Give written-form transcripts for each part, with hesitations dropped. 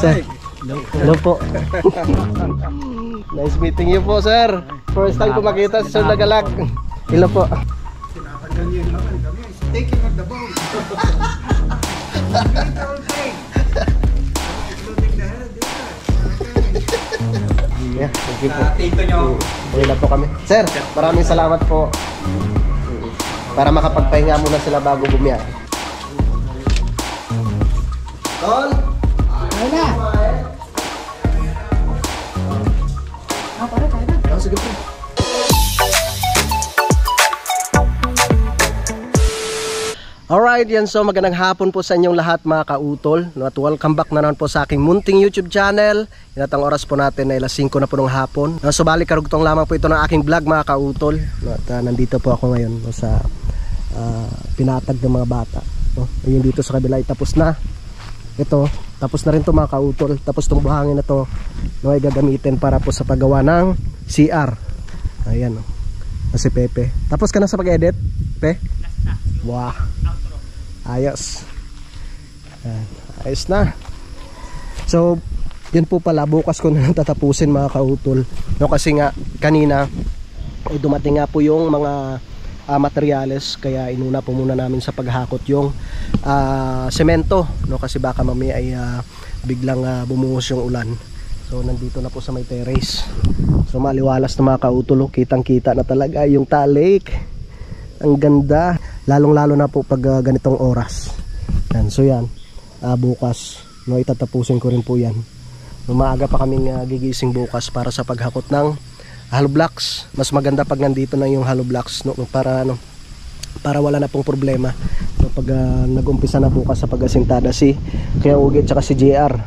Sir. Hello po. Nice meeting you po, sir. First time ko makita si Sir Lagalag. Hello po. Taking of the bone. Yeah, thank you po. Uwi na po kami. Sir, maraming salamat po. Para makapagpahinga muna sila bago bumiyahe. Tol! Ayun na! Sige po. Alright, yan, so magandang hapon po sa inyong lahat mga kautol, no, at welcome back na naman po sa aking munting YouTube channel. Inatang oras po natin na alas 5 na po ng hapon, no, so balik karugtong lamang po ito ng aking vlog mga kautol, no, at nandito po ako ngayon, no, sa pinatag ng mga bata, no. Ayun dito sa kabila ay tapos na. Ito, tapos na rin to mga kautol. Tapos itong buhangin na to, no, ay gagamitin para po sa paggawa ng CR. Ayan, no, si Pepe. Tapos ka na sa pag-edit, Pe? Wow, ayos. Ayos na. So yun po pala, bukas ko na tatapusin mga kautol, no, kasi nga kanina ay dumating nga po yung mga materyales, kaya inuna po muna namin sa paghakot yung semento, no, kasi baka mamaya ay biglang bumuhos yung ulan. So nandito na po sa may terrace. So maliwalas na mga kautol, kitang kita na talaga yung talik. Ang ganda, lalong lalo na po pag ganitong oras. Yan, so yan, bukas, no, itatapusin ko rin po yan. No, maaga pa kaming gigising bukas para sa paghakot ng hollow blocks. Mas maganda pag nandito na yung hollow blocks, no, para wala na pong problema, no, pag nag-umpisa na bukas sa pag-asintada si Kuya Ugit tsaka si JR.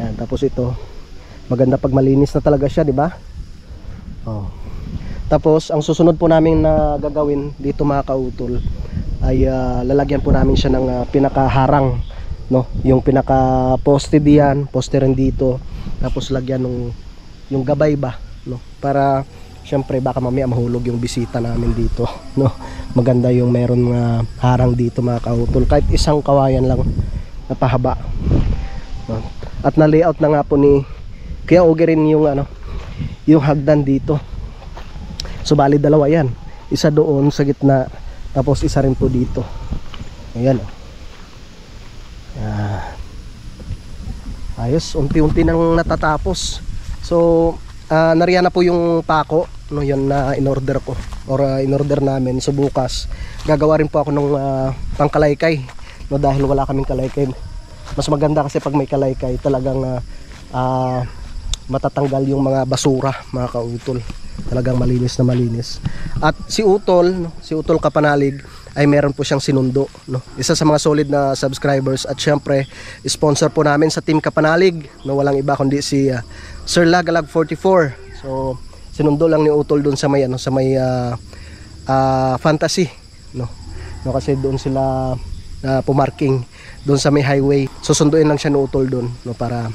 Yan, tapos ito maganda pag malinis na talaga siya, di ba? Oh. Tapos ang susunod po namin na gagawin dito mga kautol ay lalagyan po namin siya ng pinakaharang, no, yung pinaka poste diyan, poste rin dito. Tapos lagyan yung gabay ba, no, para syempre baka mamaya mahulog yung bisita namin dito, no. Maganda yung meron mga harang dito mga kautol, kahit isang kawayan lang na pahaba, no. At na layout na nga po ni Kuya Ogie rin yung yung hagdan dito. So bali dalawa yan, isa doon sa gitna, tapos isa rin po dito. Ayan, ayos, unti-unti nang natatapos. So nariyan na po yung pako, no, yun na in-order ko, or in-order namin. So bukas gagawa rin po ako ng pangkalaykay, no, dahil wala kaming kalaykay. Mas maganda kasi pag may kalaykay talagang matatanggal yung mga basura mga kautol. Talagang malinis na malinis. At si Utol, no, si Utol Kapanalig ay meron po siyang sinundo, no, isa sa mga solid na subscribers, at syempre sponsor po namin sa Team Kapanalig, no, walang iba kundi si Sir Lagalag 44. So sinundo lang ni Utol doon sa may sa may Fantasy, no, kasi doon sila pumarking doon sa may highway. Susunduin lang siya ni Utol doon, no, para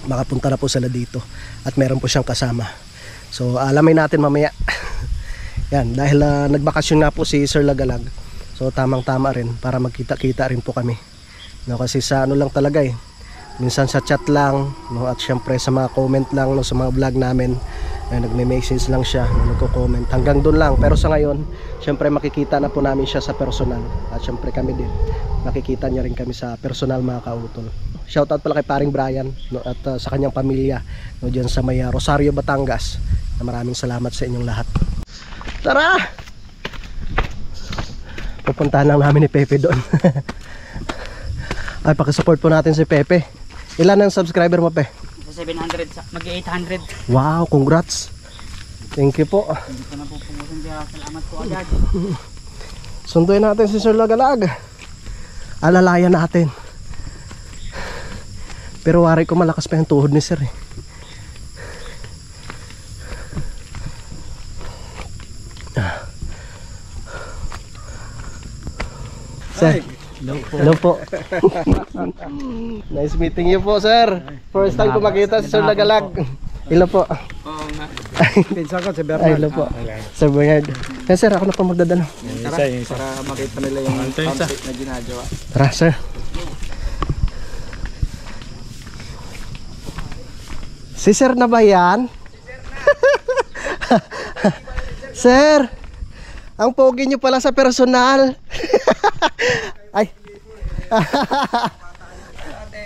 makapunta na po sila dito, at meron po siyang kasama. So alamin natin mamaya. Yan, dahil nagbakasyon nga po si Sir Lagalag, so tamang tama rin para magkita-kita rin po kami, no, kasi sa lang talaga minsan sa chat lang, no, at syempre sa mga comment lang, no, sa mga vlog namin, nagme-message lang siya, no, nagko-comment, hanggang doon lang. Pero sa ngayon syempre makikita na po namin siya sa personal, at syempre kami din makikita niya rin kami sa personal mga kautol. Shoutout pala kay paring Brian, no, at sa kanyang pamilya, no, dyan sa may Rosario, Batangas. Maraming salamat sa inyong lahat. Tara! Pupuntahan lang namin ni Pepe doon. Ay, pakisupport po natin si Pepe. Ilan ang subscriber mo, Pe? 700, mag-800. Wow, congrats. Thank you po. Hindi ko na po pumusin, salamat po agad. Sunduin natin si Sir Lagalag. Alalayan natin. Pero wari ko malakas pa yung tuhod ni Sir Sir, hello po. Nice meeting you po, sir. First time ko makita si Sir Lagalag. Hello po. Oo nga. Pinsa ko si Bernard. Ay, hello po. Sir Bernard. Sir, ako na po magdadala. Tara, para makita nila yung concept na ginagawa. Tara, sir. Si Sir na ba yan? Sir, ang pogi nyo pala sa personal. Ay.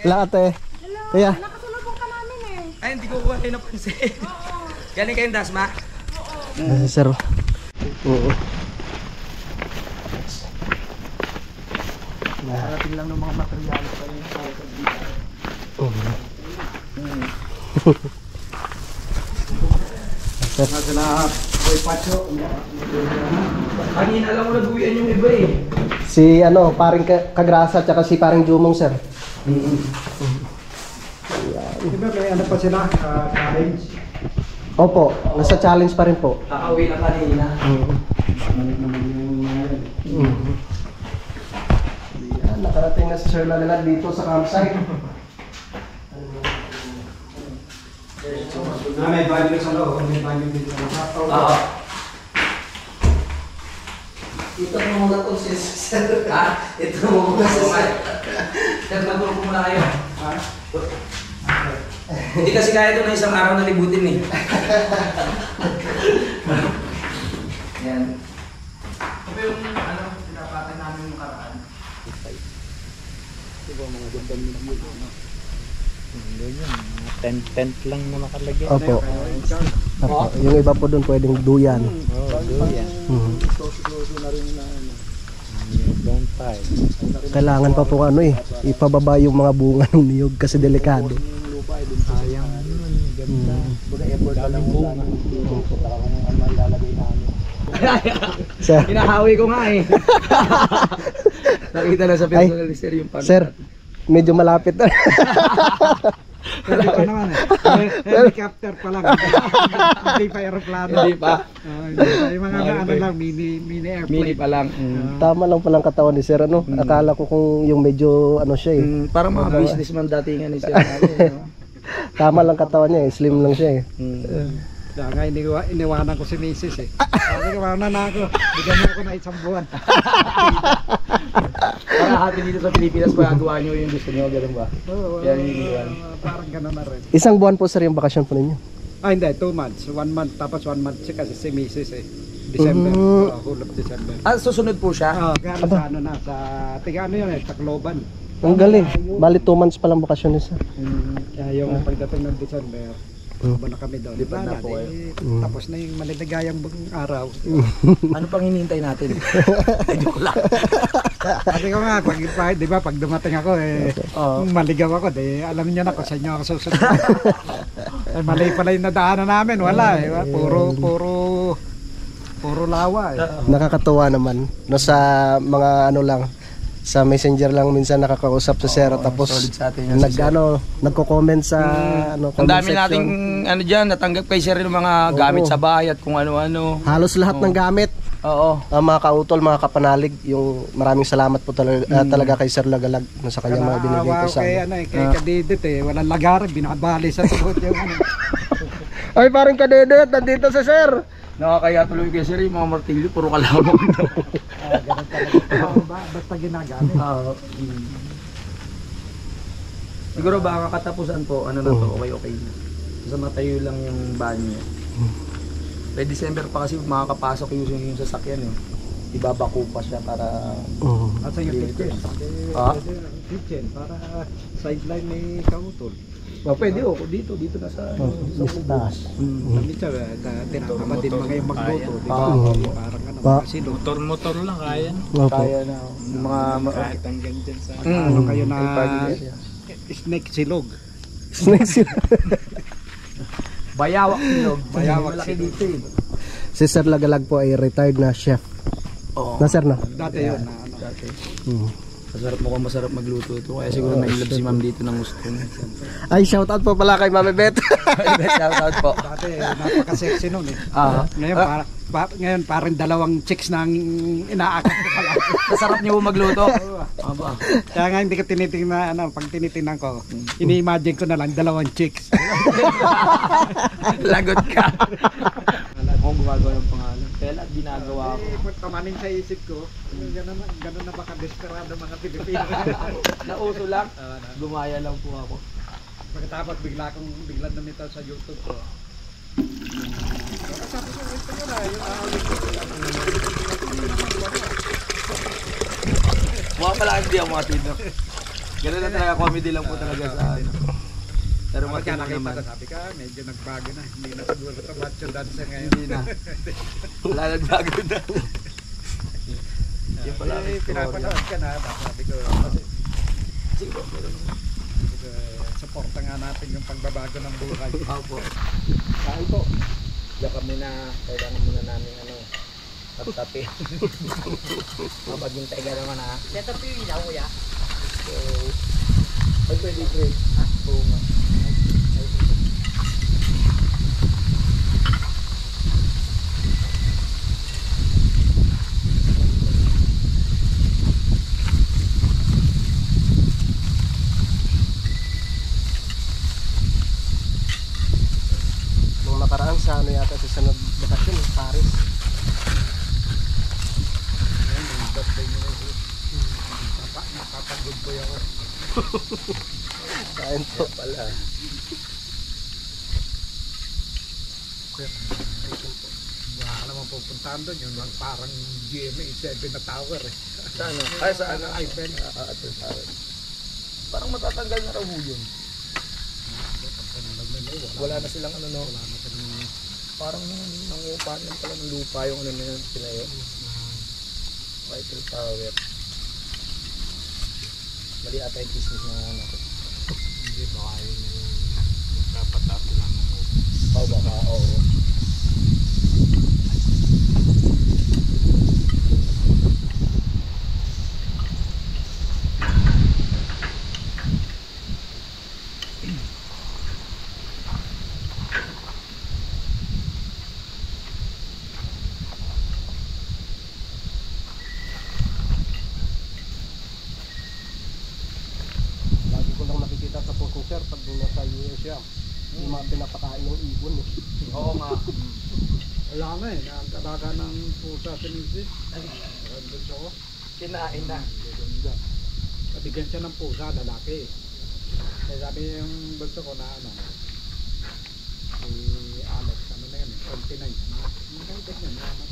Laate. Kaya. Nakasulubong ka namin eh. Ay, hindi ko kuha kayo napansin. Galing kayong Dasma? Sir. Oo. Parating lang ng mga materials pa yung nasa lahat. Boy Pacho. Kanina lang mo nag-uwian yung iba eh. Si ano, paring Kagrasa at si paring Jumong, sir. Diba may ano pa sila? Challenge? Opo, nasa challenge pa rin po. Kakauwi na kanina. Yan, nakarating na si Sir Lagalag dito sa campsite. May value sa loob. May value din sa loob. Oo. Ito mo muna to si Sir. Ha? Ito mo muna si Sir. Sir, natulog ko muna kayo. Ha? Hindi kasi kaya ito na isang araw na libutin eh. Yan. Ito yung ano, pinapatay namin yung karaan. Ito ba mga gandang nilagyo, no? Tent lang na makalagay. Opo. Opo. Yung iba po doon pwedeng duyan. Duyan. Don't tie. Kailangan pa po ano eh, ipababa yung mga bunga ng niyog kasi delikado. Sayang naman. Ganda. Daming bunga. Sir, Hinahawi ko nga eh. Nakita na sa personal sir yung pan. Sir, medyo malapit na. Hindi pa naman eh. Helicopter pa lang. Hindi pa aeroplano. Hindi pa. Hindi pa. Yung mga ano lang, mini airplane. Mini pa lang. Tama lang palang katawan ni Sir ano. Akala ko kung yung medyo ano siya eh. Parang mga businessman datingan ni sir. Tama lang katawan niya eh, slim lang siya eh. Kaya nga iniwanan ko si Mrs. eh. Sabi ko, na ako. Bigyan mo ako na isang buwan. Para hati dito sa Pilipinas, magagawa nyo yung gusto nyo, gano'n ba? Oo, parang gano'n na rin. Isang buwan po sir yung bakasyon po ninyo. Hindi, 2 months. 1 month, tapos 1 month siya kasi si Mrs. eh. December, whole of December. Susunod po siya? Gano'n sa ano na, sa, tiga ano yun eh, Tacloban. Ang galing. Bali 2 months pa lang bakasyon ni Sir. Kaya yung pagdating ng December, ba na kami doon. Lipad na po kayo. Tapos na yung maliligayang araw. Ano pang hinihintay natin? Joke lang. Sabi ko nga, di ba, pag dumating ako, maligaw ako, alam niyo na kung saan niyo ako susunod. Mali pala yung nadaanan namin, wala eh. Puro lawa eh. Nakakatuwa naman. No, sa mga ano lang, sa messenger lang minsan nakakausap sa Sir tapos solid sa atin yan si Sir. nagko-comment sa ano Ang comment dami section. nating ano diyan natanggap kay Sir yung mga gamit sa bahay at kung ano-ano. Halos lahat ng gamit. Oo. Mga kautol, mga kapanalig, yung maraming salamat po talaga kay Sir Lagalag sa kanyang mga binigay ko sa kay ano eh, kay Kadidit eh, walang lagar, binabali sa suot yung ano. Ay, parang Kadidit, nandito sa Sir. Nakakaya tuloy kay Sir yung mga martilyo puro kalawang. Ganun talaga. Basta ginagamit. Siguro baka katapusan po ano na to, okay na. Sa matayo lang yung banyo. By December pa kasi makakapasok yung sasakyan eh. Ibabako pa siya para At sa yung kitchen. Kitchen, para sideline ni Kautol. pwede dito na sa Taas. Sabi siya, tinakama din mga yung magluto. Di ba? Parang ano, kasi Motor lang kaya. kaya na yung mga Kahit hanggang dyan sa... ano kayo na snake silog. Snake Sir. bayawak silog. Bayawak Malaki silog. dito eh. Si Sir Lagalag po ay retired na chef. Oo. Na Sir na. Dati yun na ano. Dati. Masarap magluto ito. Kaya siguro nahilab si ma'am dito ng gusto niya. Ay, shout out po pala kay Mami Beth. Shout out po. Dati napaka-sexy nun eh. Ah. Ngayon parang dalawang chicks na ang inaakit ko pala. Masarap niyo magluto. Aba. Kaya nga hindi ko tinitingnan, pag tinitingnan ko, ini-imagine ko na lang dalawang chicks. Lagot ka. Kung gumagawa ng pangalan. Kaya lahat ginagawa ko. Pagkamanin sa isip ko, gano'n na baka desperado mga Pilipino. Nauso lang. Gumaya lang po ako. Tapos bigla namita sa YouTube ko. Sabi ko, ito yun ah, yung aawin ko. Mukha pala hindi ako matino. Ganun na talaga, comedy lang po talaga sa ano. Pero Kapag matino nakita naman. ko, sabi ka, medyo nagbago na. Hindi na siguro ito macho dancer ngayon. Hindi na. Wala nagbago na. Yung pala ang istorya. Pinapanood ka na, sabi ko, kasi Sige, supporta nga natin yung pagbabago ng buhay. Opo. Kain po. Diyan kami na, kailangan muna namin ano, tap-tapin. Mabaghintay ka naman ha. Set up yung ilaw, kuya. So, ay pwede great. Oo nga. Nung nakaraan sa ano yata sa sunod bakasyon, Paris. Ayun, yung birthday nila yun. Napapagod po ako. Kain po. Pala. Wala ka naman pupuntahan doon. Yung lang parang GMA 7 na tower eh. Sa ano? Ay, sa ano? Eiffel. Parang matatanggal na raw ho yun. Wala na silang ano no. Wala na silang Parang nangupa lang pala ng lupa yung ano na yun. Pinayo. Eiffel Tower. Mali ata yung business na ano ko. Hindi ba kayo nagpapatapo lang ng office? Oo baka, oo. Lagi ko lang nakikita sa post ni Sir pag doon nasa US siya. Yung mga pinapakain yung ibon eh. Oo nga. Wala na eh. Nagkalaga ng pusa si Mrs. Nandun siya ko. Kinain na. Nabigyan siya ng pusa, lalaki. Kaya sabi yung bunso ko na ano, si Alex, ano na yan, 29. Hindi kayo ganyan, naman.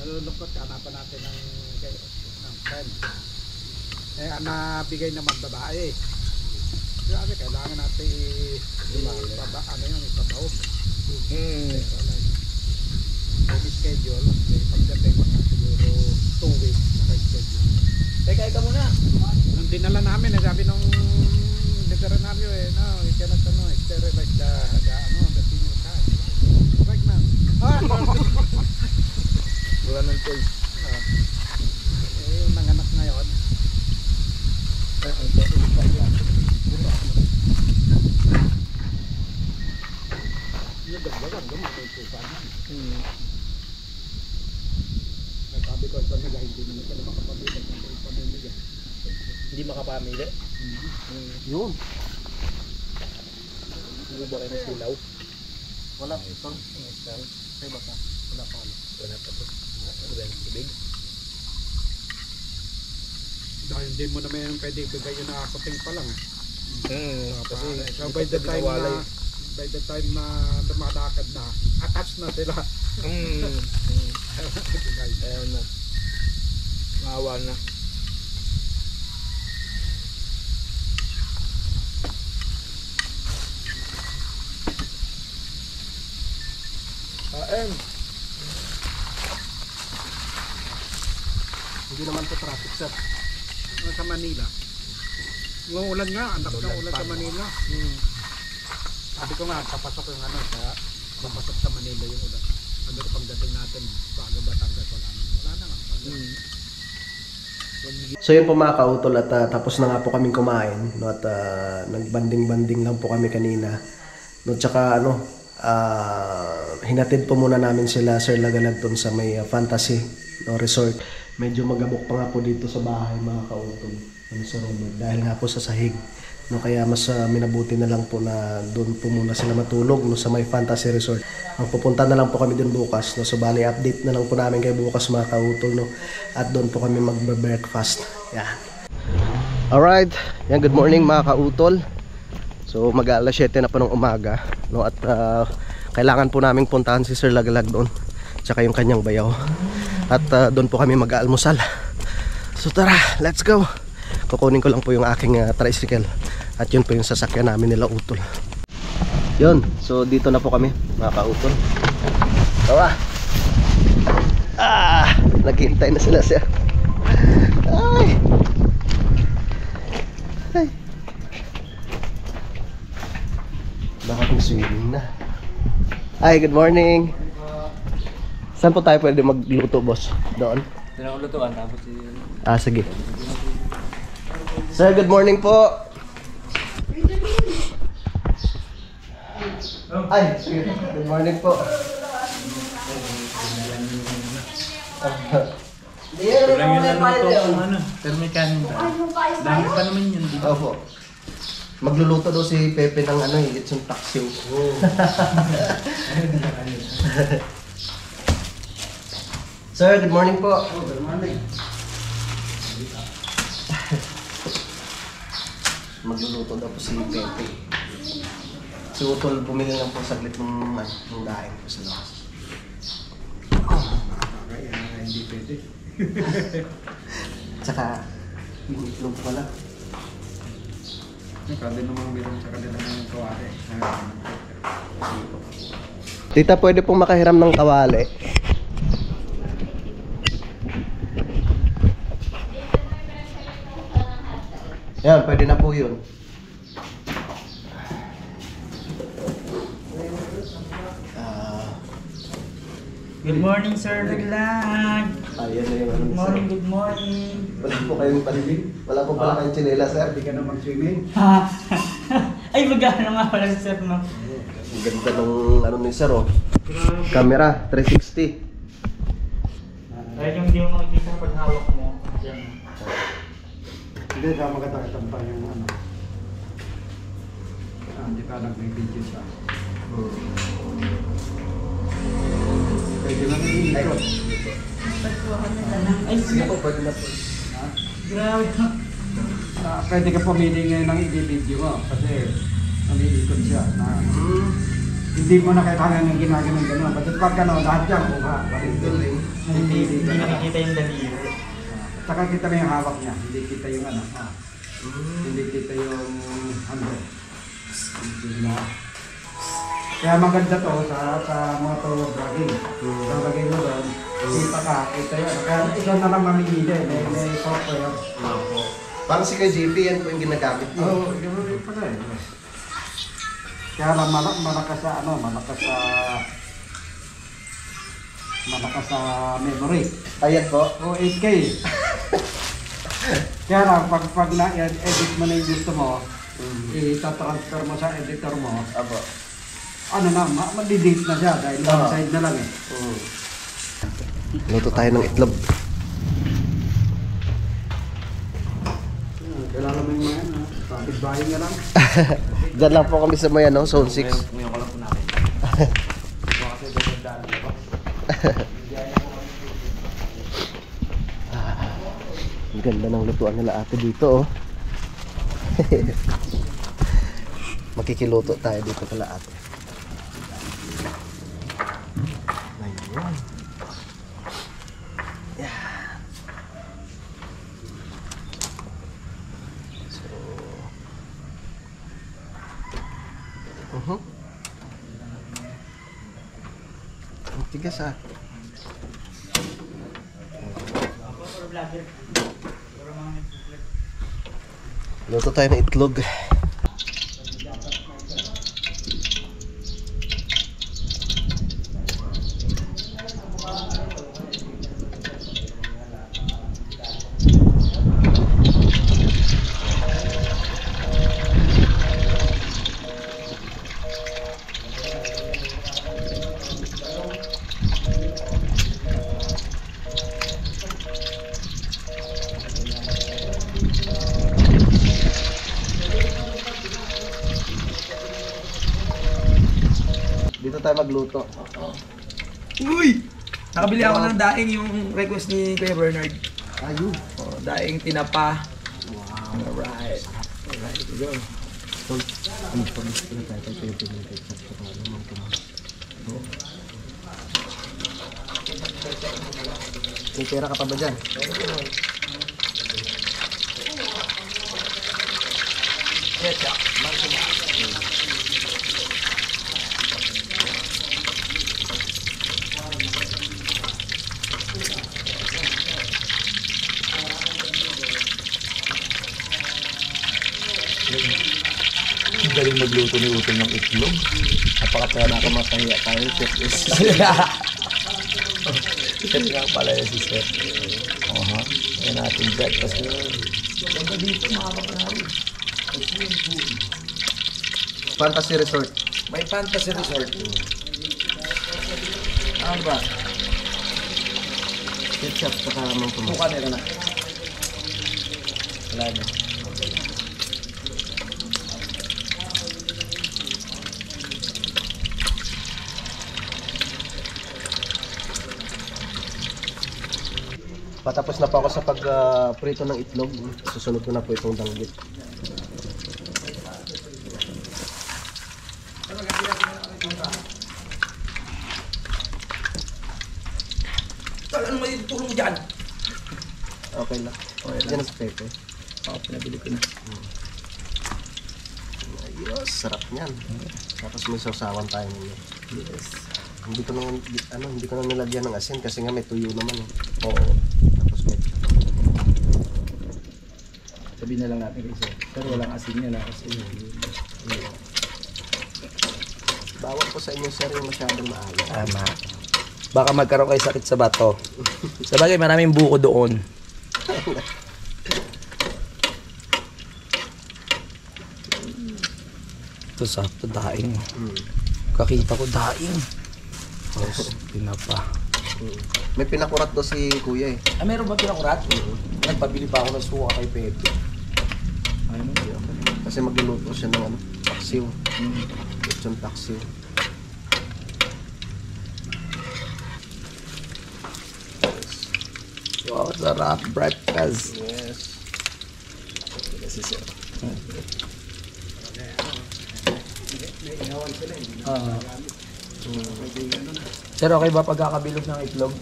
Nalulungkot, hanapan natin ng friend. Eh, ang nabigay naman babae. Kasi kailangan natin ipabaog. Schedule, pagdating mga siguro 2 weeks naka-schedule. Teka, ikaw muna. Nung dinala namin, sabi nung veterinaryo no, you cannot sterilize the female cat. Pregnant. Wala ng choice. Yung nanganak ngayon, yung dagdagan, gumawa po sana. Sabi ko sa nila, hindi naman sila makapamilya ng pamilya. Hindi makapamili. Yun. Hindi ba kayo ng silaw? Wala. Ito. Ay baka. Wala pa. Wala pa po. Wala ng tubig. Dahil hindi mo naman yung pwede ibigay yung nakakuting pa lang. Kasi So by the time na lumalakad na, attached na sila. Ayaw na. Maawa na. Hindi naman po traffic sir. Sa Manila. Yung ulan nga, ang lakas ng ulan sa Manila. Sabi ko nga, papasok yung papasok sa Manila yung ulan. Sabi ko pagdating natin, bago Batangas, wala na nga. So yun po mga kautol at tapos na nga po kaming kumain no, at nagbanding-banding lang po kami kanina no, tsaka ano hinatid po muna namin sila Sir Lagalag sa may fantasy no, resort. Medyo magabok pa nga po dito sa bahay mga kautol ano, sa Robert dahil nga po sa sahig no, kaya mas minabuti na lang po na doon po muna sila matulog no, sa may fantasy resort. Ang pupunta na lang po kami doon bukas no, so bali update na lang po namin kayo bukas mga kautol no, at doon po kami magbe-breakfast yan. Alright, yan, good morning mga kautol. So mag-alas 7 na po ng umaga, no? At kailangan po naming puntahan si Sir Laglag doon, tsaka yung kanyang bayaw. At doon po kami mag-aalmusal. So tara, let's go. Kukunin ko lang po yung aking tricycle. At yun po yung sasakyan namin nila Utol. Yun, so dito na po kami mga kautol. Tawa. Naghihintay na sila siya. Ay. Ay. Baka kung swimming na. Ay, good morning. Saan po tayo pwede magluto, boss? Doon? Doon ako lutuan, tapos Sige. Sir, good morning po. Ay, sige. Good morning po. Ito lang yun ang luto kung ano. Pero may kanin tayo. Dami pa naman yun. Di ba? Opo. Magluluto daw si Pepe ng lechon paksiw. Sir, good morning po. Good morning. Magluluto daw po si Pepe. Si Utol bumili lang po saglit ng daing po sa labas. Kaya hindi pwede. Tsaka, yung itlog pala. Kada namang meron sa kanila ng kawari. Tita, pwede pong makahiram ng kawali. Yan, pwede na po yun. Good morning, Sir Laglag. Ayan na yung ano. Good morning, good morning. Wala po kayong palibig? Wala po pala kayong chinela, sir? Hindi ka na mag-swimming. Ay, magkano nga pala si Sir, no? Ang ganda ng ni sir, oh. Camera, 360. Dahil yung hindi mo makikita pag hawak mo. Diyan. Hindi ka magkatakitan pa yung ano. Hindi ka nag-video siya. Pwede lang yung ikot. Ay, Sige po, pwede na po. grabe. Pwede ka pumili ngayon ng i-video mo kasi naliikot siya na hindi mo na kailangan ng ginagawa gano'n. Kasi pag gano'n, lahat yan buka. Hindi nakikita yung daliri. Saka kita na yung hawak niya, hindi kita yung ano. Hindi kita yung handle. Kaya maganda to sa moto vlogging. Sa vlogging mo doon, kita ka, kita yun. Kaya ikaw na lang mamimili, may software. Parang si kay JP, yan po yung ginagamit niyo. Oo, gano'n pala eh. Kaya lang malakas sa ano, malakas sa memory. Ayan po. O 8K. Kaya lang, pag na-edit mo na yung gusto mo, itatransfer mo sa editor mo, Abo. ano na, ma-delete na siya dahil one side na lang eh. Luto tayo ng itlog. Kailangan mo yung mga yan, kapit bahay nga lang. Diyan lang po kami sa may zone 6. Ngayon ko lang po natin. Kasi dagdagan ako. Ang ganda ng lutuan nila ate dito, oh. Makikiluto tayo dito kala ate. Ayun. Yeah. So, ang tigas, ah. For vlogger. Para mga nag-vlog. Luto tayo ng itlog. Dito tayo magluto. Uy! Nakabili ako ng daing yung request ni Kuya Bernard. Ayun. Oh, daing tinapa. Wow. Alright. Alright, go. Tol, ang pag-gusto na tayo tayo yung ketchup sa pala naman ito. May pera ka pa ba dyan? Ketchup. Galing magluto ni Utol ng itlog. Napakapera na matahiya tayo. Chef is... Chef nga pala yun si Chef. Oha. Ayan natin breakfast yun. Ganda dito mga kapanari. Fantasy Resort. May fantasy resort. Ano ba? Ketchup saka mang tumas. Buka nila na. Wala na. Patapos na po ako sa pag-prito ng itlog. Susunod ko na po itong danggit. Ano may tulong dyan? Okay lang. Diyan na sa pepe. Oo, pinabili ko na. Ayos, sarap niyan. Tapos may sausawan tayo ninyo. Yes. Hindi ko na nilagyan ng asin kasi nga may tuyo naman eh. Oo. Tapos ketchup. Sabihin na lang natin kasi. Pero walang asin yan kasi. Bawal po sa inyo sir yung masyadong maalat. Tama. Baka magkaroon kayo sakit sa bato. Sabagay, maraming buko doon. Ito sakto, daing. Kakita ko daing. Tapos, pinapa. May pinakurat daw si kuya eh. Ah, meron ba pinakurat? Nagpabili pa ako ng suka kay Pepe. Ayun, hindi ako. Kasi magluluto siya ng paksiw. Lechon paksiw. Wow, sarap breakfast. Yes. Kasi sir. Sir, okay ba pagkakabilog ng itlog?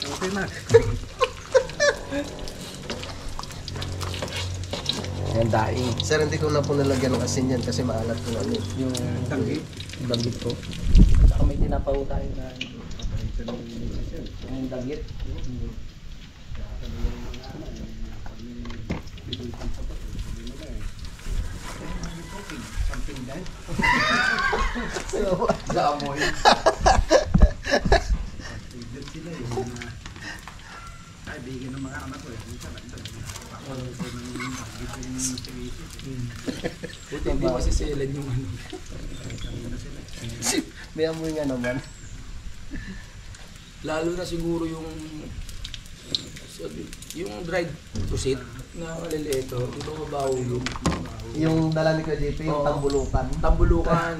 Okay na. Yan, daing. Sir, hindi ko na po nalagyan ng asin yan kasi maalat ko na eh. Yung Danggit. danggit ko. Saka may tinapaw tayo na yung danggit. Something din. Sa amoy. Din sila eh. Kaibigan ng mga anak ko eh. Minsan Buti hindi masisilan yung ano. May amoy nga naman. Lalo na siguro yung dried pusit na maliliit ito. Ito mabaho yung Yung dala ni Kuya JP, yung Oo. tambulukan. tambulukan.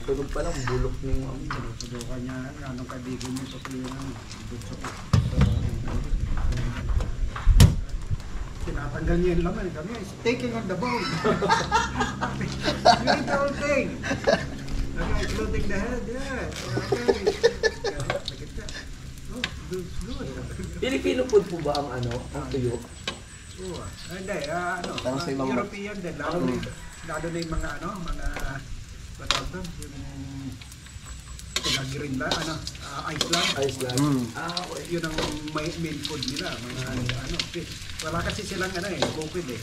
Tulog pa lang, bulok ng Subukan niya, anong kaibigan niyo sa pilihan. Tinatanggal niya yung laman. Kami is taking on the bone. You eat the whole thing. Okay, including the head, yeah. Okay. Oh, good. Filipino food po ba ang ano? Ang tuyo? Oo. Hindi, Parang sa ibang European din. Lalo na yung mga matawag doon, yung pinag-green ba, Iceland. Iceland. Okay. Yun ang main food nila, mga fish. Wala kasi silang bukid eh.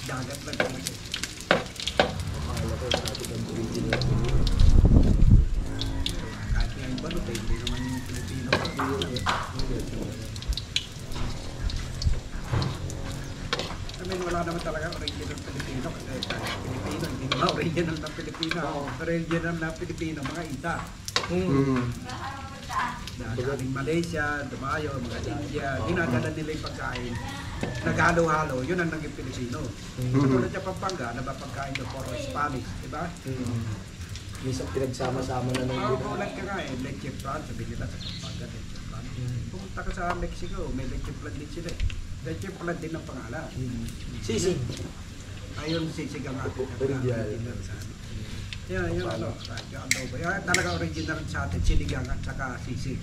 Dagat lang talaga. Akala ko sabi ng original. Kahit nga yung balot hindi naman Pilipino pa. I mean, wala naman talaga original Pilipino kasi Pilipino, hindi naman original na Pilipino. Original na Pilipino, mga ita. Galing Malaysia, Dumayo, mga India, ginagana nila yung pagkain. Naghalo-halo, yun ang naging Pilipino. Katulad sa Pampanga, napapagkain doon puro Spanish, di ba? Minsan pinagsama-sama na ng Ulat ka nga leche flan, sabi nila sa Pampanga, leche flan. Pumunta ka sa Mexico, may leche flan din sila. Leche flan din ang pangalan. Sisig. Ayun sisig ang atin. Original. Yan, yung ano, yung adobo. Yan talaga original sa atin, sinigang at saka sisig.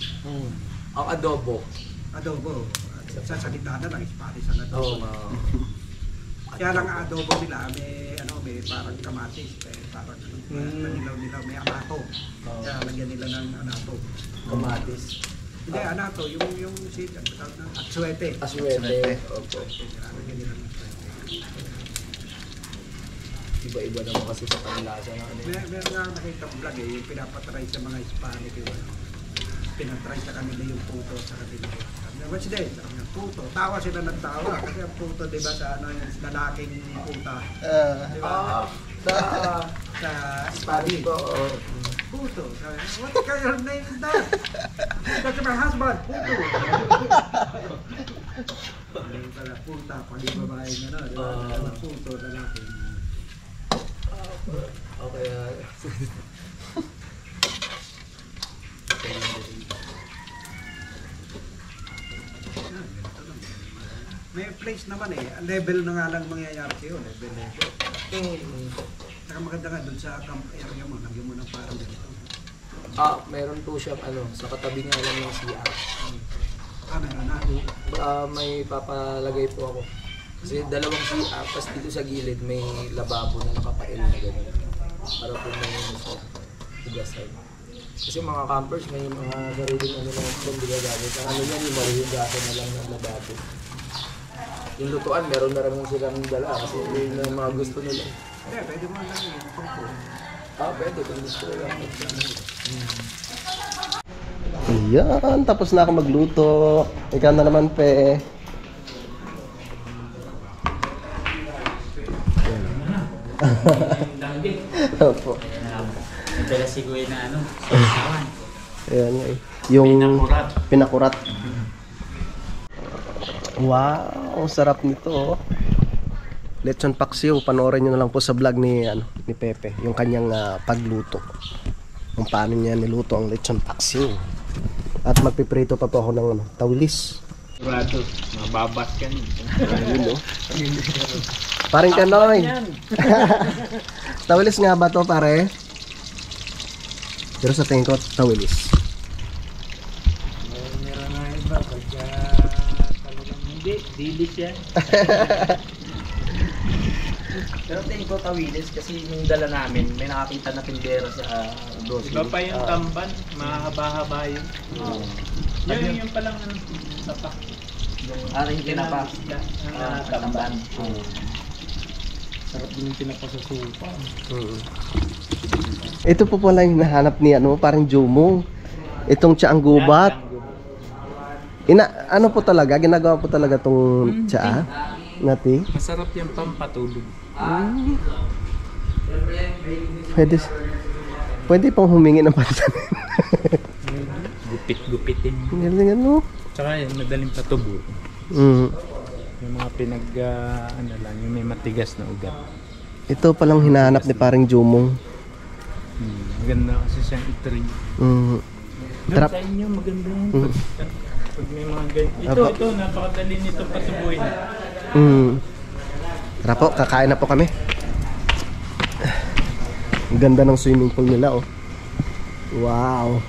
Ang adobo. Adobo. Sa salita na lang, Spanish ang Oo. adobo. Kaya lang ang adobo nila, may parang kamatis, parang manilaw-nilaw, may anato. Kaya lagyan nila ng anato. Kamatis. Hindi, anato, yung atsuete. Aswete. Opo. Lagyan nila ng atsuete. Iba-iba naman kasi sa panlasa na ano. Meron nga nakita ko vlog yung pinapatry sa mga Hispanic yung pinatry sa kanila yung puto sa kanila. What's this? Ang puto. Tawa sila ng tawa kasi ang puto, di ba, sa ano yung lalaking puta. Di ba? Sa Spanish. Puto. What kind of name is that? That's my husband. Puto. Puta, pag yung babae na no, di ba? Puto, lalaki. Okay. May place naman level na nga lang mangyayari sa'yo, level. Saka maganda nga doon sa camp area mo, lagyan mo ng parang ganito. Meron po siyang sa katabi nga lang ng CR. Meron na. May papalagay po ako. Kasi dalawang CR, tapos dito sa gilid may lababo na nakapail na gano'n. Para po may hugasan. Kasi mga campers, may mga gariling na hindi gagamit. Ang yan, yung marihugasan na lang ng lababo. Yung lutuan, meron na rin silang dala kasi yun yung mga gusto nila. Pwede mo lang yung puto. Pwede kung gusto nila. Ayan, tapos na ako magluto. Ikaw na naman, pe. Opo. Dala siguy na sasawan. Ayan nga eh. Yung Pinakurat. pinakurat. Wow, ang sarap nito. Oh. Lechon paksiw, panoorin nyo na lang po sa vlog ni Pepe, yung kanyang pagluto. Kung paano niya niluto ang lechon paksiw. At magpiprito pa po ako ng tawilis. Sigurado, mababas ka niyo. Ayun, oh. Paring Kanoy. Tawilis nga ba to, pare? Pero sa tingin ko, tawilis. Meron na iba, pagka talagang hindi, dilis yan. Pero tingin ko tawilis kasi yung dala namin, may nakakita na tindera sa grocery. Iba pa yung tamban, mahaba-haba yun. Yung palang tapak. Yung aring tinapa. Tamban. Sarap din yung tinapa sa supa. Ito po pala yung nahanap ni parang Jomo. Itong tiyaang gubat. Ano po talaga, ginagawa po talaga tong tsaa nati. Masarap yung pampatulog. Pwede pang humingi ng palitan. Gupit-gupitin. Galing ano. Tsaka yung madaling patubo. Yung mga yung may matigas na ugat. Ito palang hinahanap ni parang Jumong. Maganda kasi siyang itry. Mm. Doon sa inyo, maganda yan. Pag may mga ganyan. Ito, napakadali nito patubuin. Tara po, kakain na po kami. Ang ganda ng swimming pool nila, oh. Wow.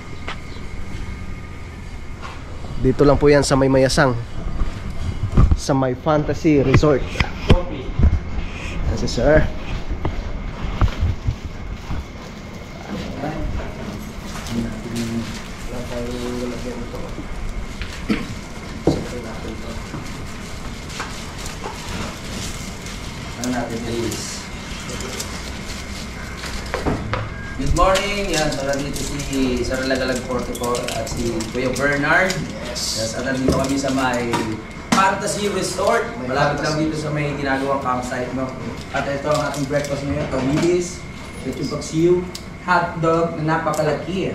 Dito lang po yan sa may Mayasang. Sa may Fantasy Resort. Kasi sir. Good morning! Yan, so nandito si Sir Lagalag 44 at si Kuya Bernard. Yes. At nandito kami sa may Fantasy Resort. Malapit lang dito sa may ginagawang campsite, no? At ito ang ating breakfast ngayon, tawilis, lechon paksiw, hotdog na napakalaki.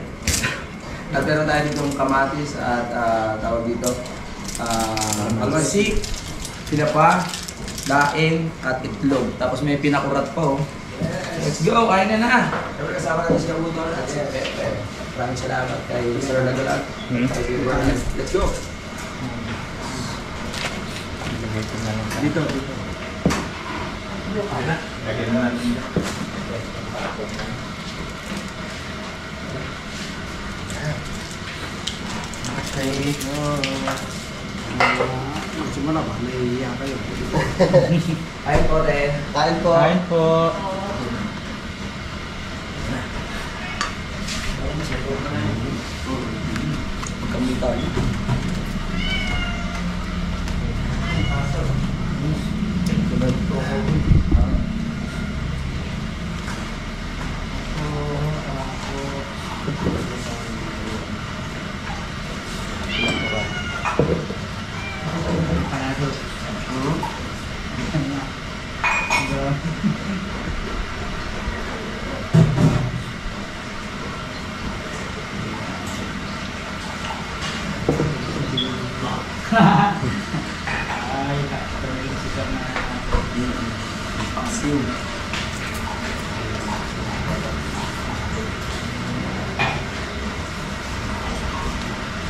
At meron tayo ditong kamatis at tawag dito, almasik, pinapa, daing at itlog. Tapos may pinakurat pa, oh. Let's go! Kain na! Siyempre kasama natin si Kabutol at si Pepe. Maraming salamat kay Sir Lagalag. Let's go! Dito. Lagyan na natin. Magsimula ba? Nahihiya kayo. Kain po rin. Kain po. Kain po. Magkamit tayo.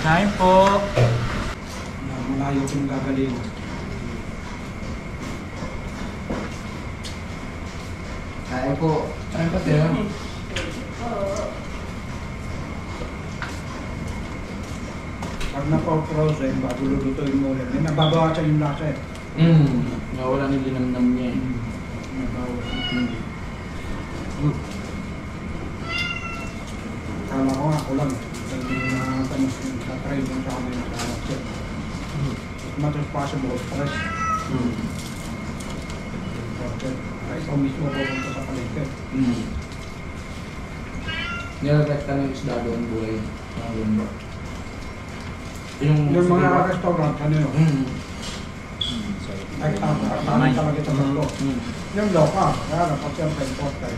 Kain po. Malayo kong gagaling. Kain po. Kain po tayo. Pag na-frozen, bago lulutuin mo ulit, nababawasan yung lasa eh. Nawala yung linamnam niya eh. Kala ko nga, kulang. Hindi na sa-try yung sa amin sa chef. As much as possible, fresh. Kaya ikaw mismo pupunta sa palengke. Nilalagay ka ng isda doon buhay. Yung mga restaurant, ano yun? Ay, tama talaga sa mundo. Yung loka, kaya dapat siyempre import tayo.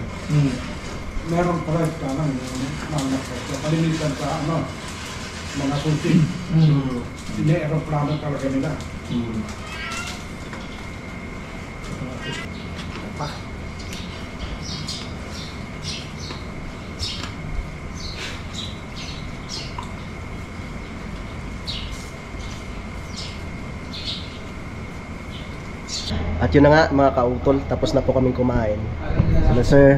Meron price ka lang yung mga presyo. Kalimitan sa mga sushi. Ini-aeroplano talaga nila. At yun na nga mga kautol, tapos na po kaming kumain. Sir,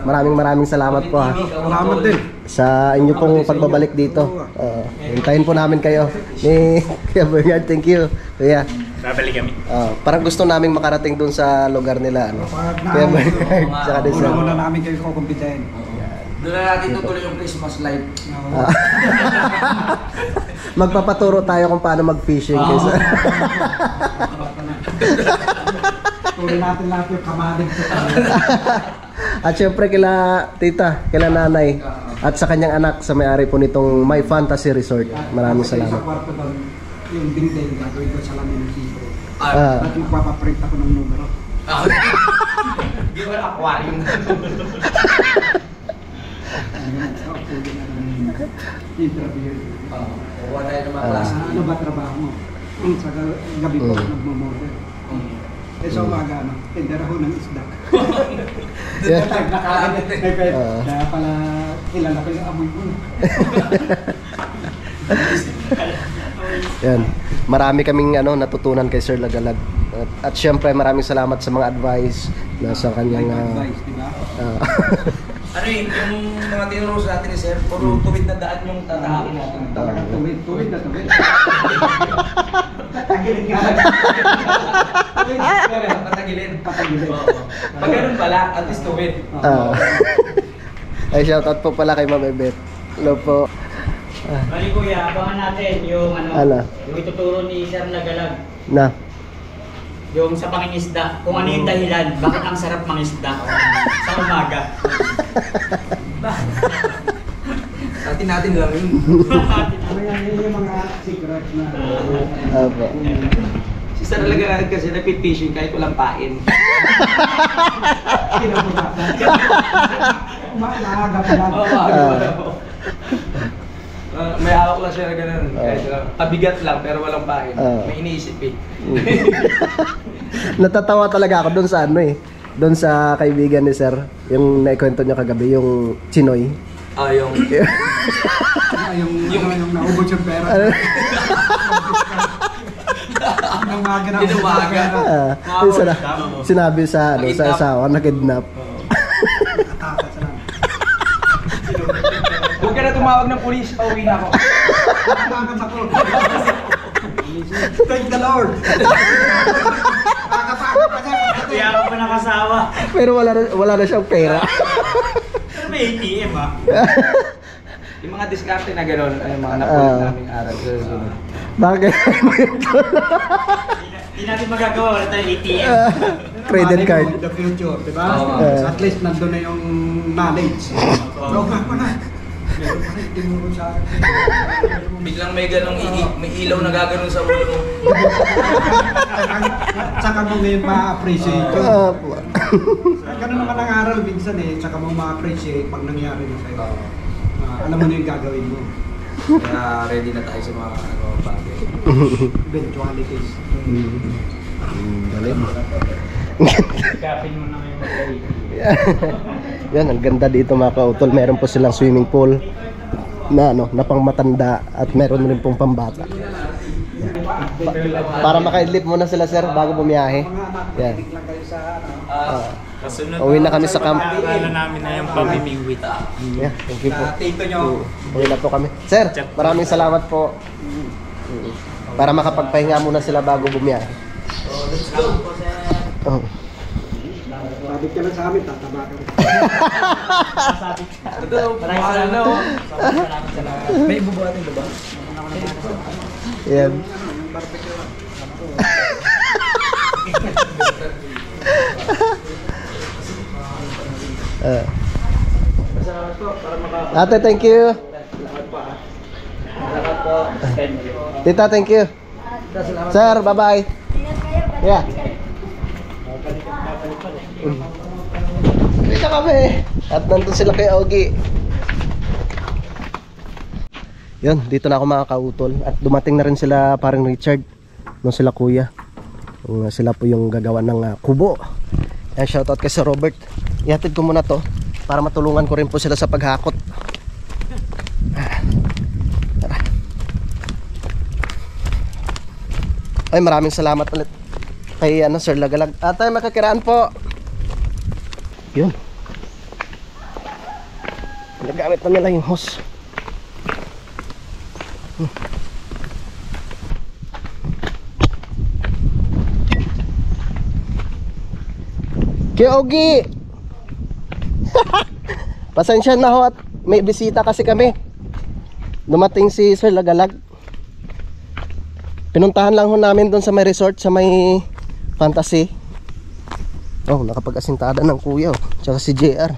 maraming salamat po ha. Salamat din. Sa inyo pong pagbabalik dito. Hintayin po namin kayo ni Kuya Bernard. Thank you. Kuya. Babalik kami. Parang gusto naming makarating dun sa lugar nila. Ano? Kuya Bernard. Saka din sa... Una namin kayo kukumpitahin. Doon na natin tutuloy yung Christmas live. Magpapaturo tayo kung paano mag-fishing. Tuloy natin lahat yung kamalig sa tayo. At syempre kila tita, kila nanay, at sa kanyang anak sa may-ari po nitong My Fantasy Resort. Maraming salamat. Sa kwarto doon, yung dingding gagawin ko sa lamin ng libro. Ah. At magpapaprint ako ng numero. Di ba aquarium? Interview. Kuha tayo ng mga klase. Ano ba trabaho mo? Sa gabi po nagmamodel. Eh sa umaga, tender ako ng isda. Yeah. Kaya pala kilala ko yung amoy ko. Yan. Marami kaming natutunan kay Sir Lagalag. At syempre maraming salamat sa mga advice na sa kanyang Advice, di ba? Ano yung mga tinuro sa atin ni Sir, puro tuwid na daan yung tatahakin natin. Talagang tuwid na tuwid. Patagilin nga. Patagilin. Patagilin. Pag ganun pala, at least tuwid. Ay, shoutout po pala kay Ma'am Ebet. Hello po. Bali kuya, abangan natin yung yung ituturo ni Sir Lagalag. Na. Yung sa pangingisda, kung ano yung dahilan, bakit ang sarap mangisda sa umaga. Atin natin lang yun. Ano yan, yun yung mga secret na... Opo. Si Sir Lagalag kasi nagpipishing kahit walang pain. Kinabukasan. Maaga pa lang. May hawak lang siya na gano'n. Pabigat lang pero walang pain. May iniisip eh. Natatawa talaga ako doon sa doon sa kaibigan ni Sir, yung naikwento niya kagabi, yung Chinoy. Yung naubos yung pera. umaga na. Inumaga. Sinabi sa ano, sa asawa na kidnap. Huwag ka na tumawag ng pulis, pauwi na ako. Nakakatakot ako. Thank the Lord. Nakakatakot pa siya. Kaya ako pa nakasawa. Pero wala na siyang pera. Pero may ATM ah. Yung mga diskarte na gano'n, ay mga napulot naming aral. Bakit mo yun? Hindi natin magagawa, wala tayong ATM. Credit Malay card. mo, the future, di ba? Oo. So at least nandun na yung knowledge. So, ako na. Meron pa rin, tinuro sa akin. Biglang may ganong may ilaw na gaganon sa ulo mo. Tsaka mo ngayon ma-appreciate ko. Ganun naman ang aral minsan eh. Tsaka mo ma-appreciate pag nangyari na sa'yo. Alam mo na yung gagawin mo. Kaya ready na tayo sa mga bagay. Eventualities. Galing. Kapin mo na ngayon mag-ATM. Yan, ang ganda dito mga kautol. Meron po silang swimming pool na ano, na pangmatanda at meron rin pong pambata. Para makaidlip muna sila sir bago bumiyahe. Yan. Kasunod Uwi na kami sa camp. Akala namin na yung pamimingwit. Yeah, thank you po. Tito nyo. Uwi na po kami. Sir, maraming salamat po. Para makapagpahinga muna sila bago bumiyahe. Let's go po sir. Oh. Sabit ka lang sa amin, tataba ka rin. Maraming salamat. May ibubuhatin ba ba? Yan. Ate, thank you. Tita, thank you. Sir, bye-bye. Yeah. Dito kami. At nandun sila kay Ogie. Yun, dito na ako mga kautol. At dumating na rin sila parang Richard. Nung sila kuya. Sila po yung gagawa ng kubo. Yan, shoutout kay Sir Robert. Ihatid ko muna to para matulungan ko rin po sila sa paghakot. Tara. Ay, maraming salamat ulit kay Sir Lagalag. Atay, makakiraan po. Yun. Nagamit na nila yung hose. Kyogi! Pasensya na ho at may bisita kasi kami. Dumating si Sir Lagalag. Pinuntahan lang ho namin doon sa may resort, sa may Fantasy. Oh, nakapag-asintada ng kuya oh. Tsaka si JR.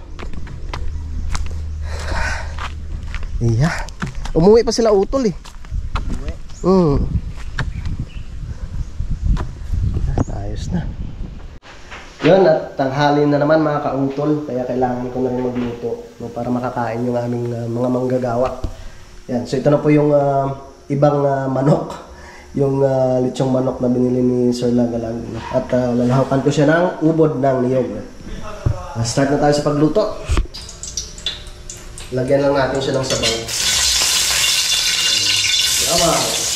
Iya. Umuwi pa sila utol eh. Ayos na. Yun, at tanghali na naman mga kautol. Kaya kailangan ko na rin magluto no, para makakain yung aming mga manggagawa. Yan, so ito na po yung ibang manok. Yung lechong manok na binili ni Sir Lagalag. At lalahakan ko siya ng ubod ng niyog. Start na tayo sa pagluto. Lagyan lang natin siya ng sabaw. Yaman!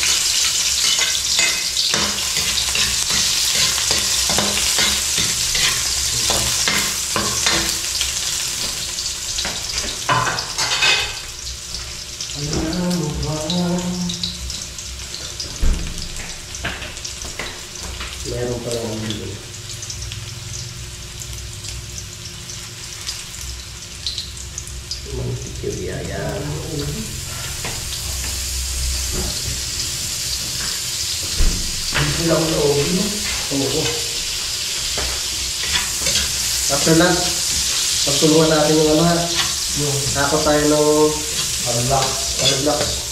Meron pa lang ang dito. Mantikil yan. Hindi lang loob, no? Oo. After lunch, pagtulungan natin yung ano ha. Yung takot tayo ng blocks.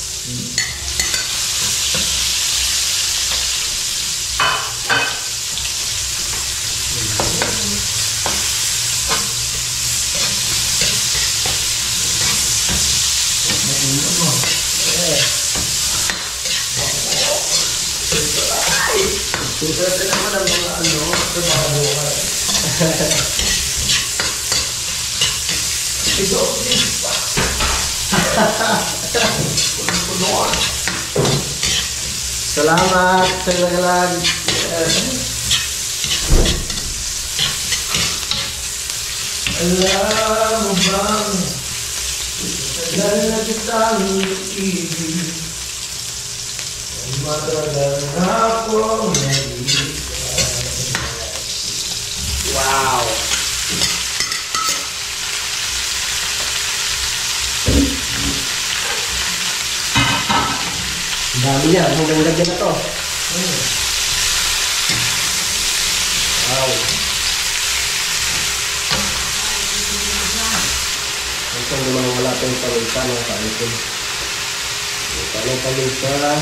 Susunod naman ang mga ano, sa mga buhay. Ito, salamat, Sir Lagalag. Alam mo bang tagal na kitang ibig, matagal na akong nag-iisip. Wow! Ang dami niya, hanggang lagyan na to. Wow. Itong lumang wala tayong paluta ng kaipon. Talong paluta.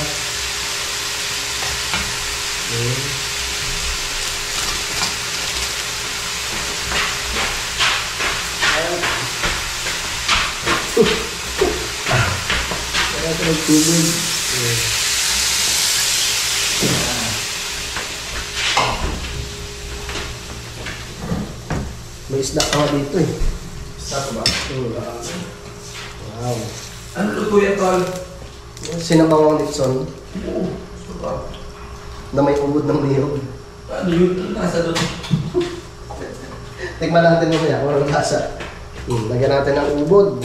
Kaya ito nagtubig. May isda ka dito eh. Isa ba? Wow. Ano luto yan, Tol? Sinabawang litson na may ubod ng niyog. Ano yun? Nasa doon. Tikman natin mo kaya kung anong lasa. Lagyan natin ng ubod.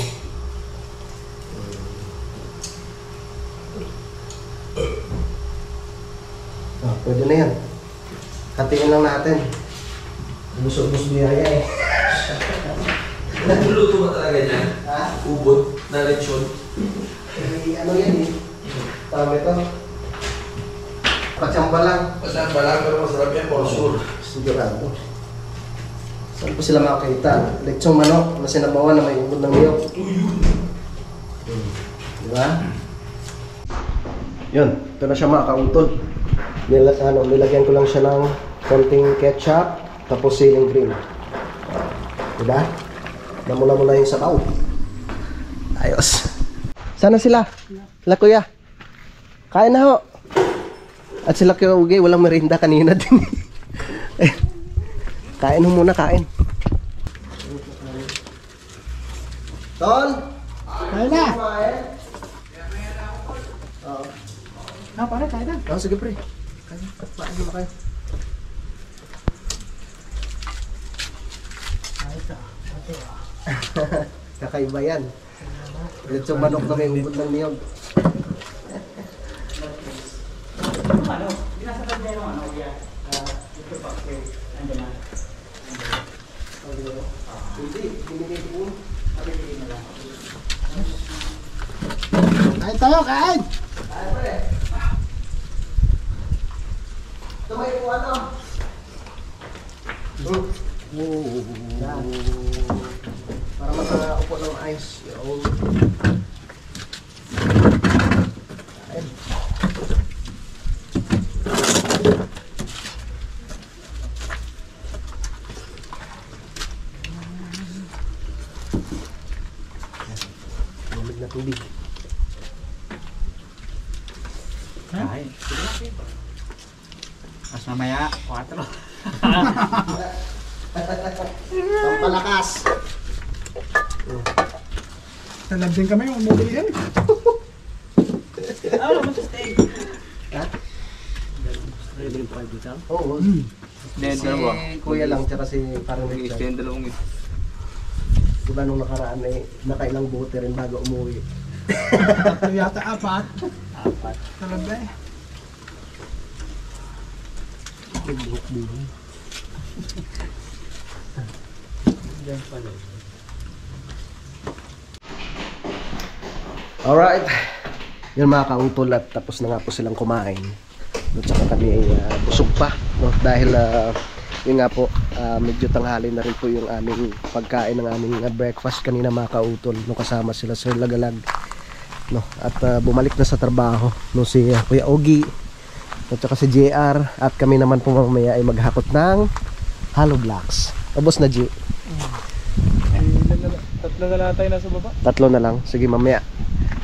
Pwede na yan. Hatiin lang natin. Busog-bus biyaya eh. Nagluluto ba talaga niyan? Ha? Ubod na lechon? Ano yan eh? Tama ito. Patsamba lang. Masarap ba lang, pero masarap yan for sure. Sigurado. Saan po sila makakita? Lechong manok na sinabawan na may ubod ng niyog. Diba? Yun. Ito na siya mga kautol. Nilagyan ko lang siya ng konting ketchup tapos ceiling cream. Diba? Namula-mula yung sabaw. Ayos. Sana sila? Sila kuya. Kain na ho. At sila kuya Ugi, walang merinda kanina din. Kain ho muna, kain. Tol? Kaya na. Kumain? Oo. Pare, kaya na. Oh, sige pre. Kain. Kain mo kayo. Kakaiba yan. Ito manok na may ubod ng niyog. Ano? Binasa ka din ano? Ito pa. Andiyan na. Hindi, binigay ko. Kain tayo, kain! Kain pre. Ito may kuha na. Yan. Para makaupo ng ice. Kain. Lumig na tubig. Kain. Mas mamaya, 4. Pampalakas. Talab din kami, umubili yan. Ano, mag-stay. Ha? Ready pa kayo dito? Oo. Si kuya lang, tsaka si parang Richard. Yung dalawang ito. Diba nung nakaraan eh, nakailang bote rin bago umuwi. Tatlo yata, 4. Talab eh. Buhok-buhok. Diyan pala. Alright. Yan mga kautol at tapos na nga po silang kumain. At saka kami ay busog pa. No? Dahil yun nga po, medyo tanghali na rin po yung aming pagkain ng aming breakfast kanina mga kautol. No? Kasama sila sa Lagalag. No? At bumalik na sa trabaho. No? Si Kuya Ogi at saka si JR. At kami naman po mamaya ay maghakot ng hollow blocks. Ubos na G. Tatlo na lang tayo nasa baba. Tatlo na lang. Sige mamaya.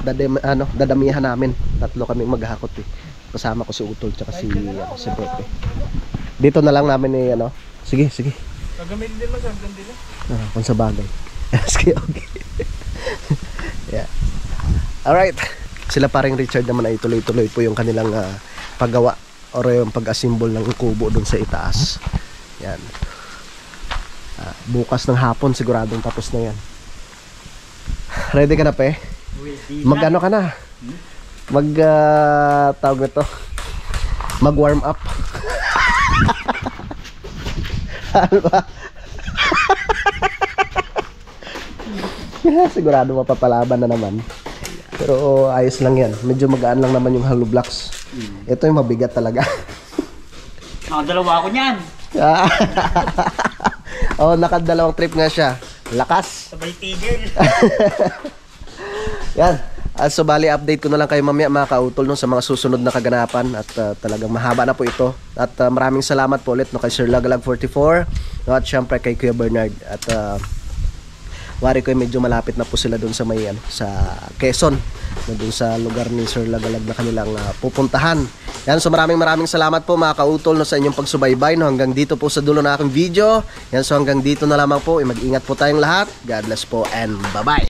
Dadamihan namin. Tatlo kaming maghahakot eh. Kasama ko si Utol tsaka si Pepe. Dito na lang namin eh Sige. Gagamit din mo sa gandila. Kung sa bagay. Sige, okay. Yeah. Alright. Sila paring Richard naman ay tuloy-tuloy po yung kanilang paggawa or yung pag-assemble ng kubo doon sa itaas. Yan. Bukas ng hapon siguradong tapos na yan. Ready ka na, pe? Mag-ano ka na? Tawag na to, mag-warm up. Ano ba? Sigurado mapapalaban na naman. Pero ayos lang yan. Medyo magaan lang naman yung hollow blocks. Ito yung mabigat talaga. Nakadalawa ako niyan. Oh, nakadalawang trip nga siya. Lakas. Sabay tigil. Yan. So bali update ko na lang kayo mamaya mga kautol no, sa mga susunod na kaganapan at talagang mahaba na po ito. At maraming salamat po ulit no, kay Sir Lagalag 44 no, at syempre kay Kuya Bernard. At wari ko medyo malapit na po sila doon sa may sa Quezon, no, doon sa lugar ni Sir Lagalag na kanilang pupuntahan. Yan, so maraming salamat po mga kautol no, sa inyong pagsubaybay no, hanggang dito po sa dulo na aking video. Yan, so hanggang dito na lamang po. Mag-ingat po tayong lahat. God bless po and bye-bye.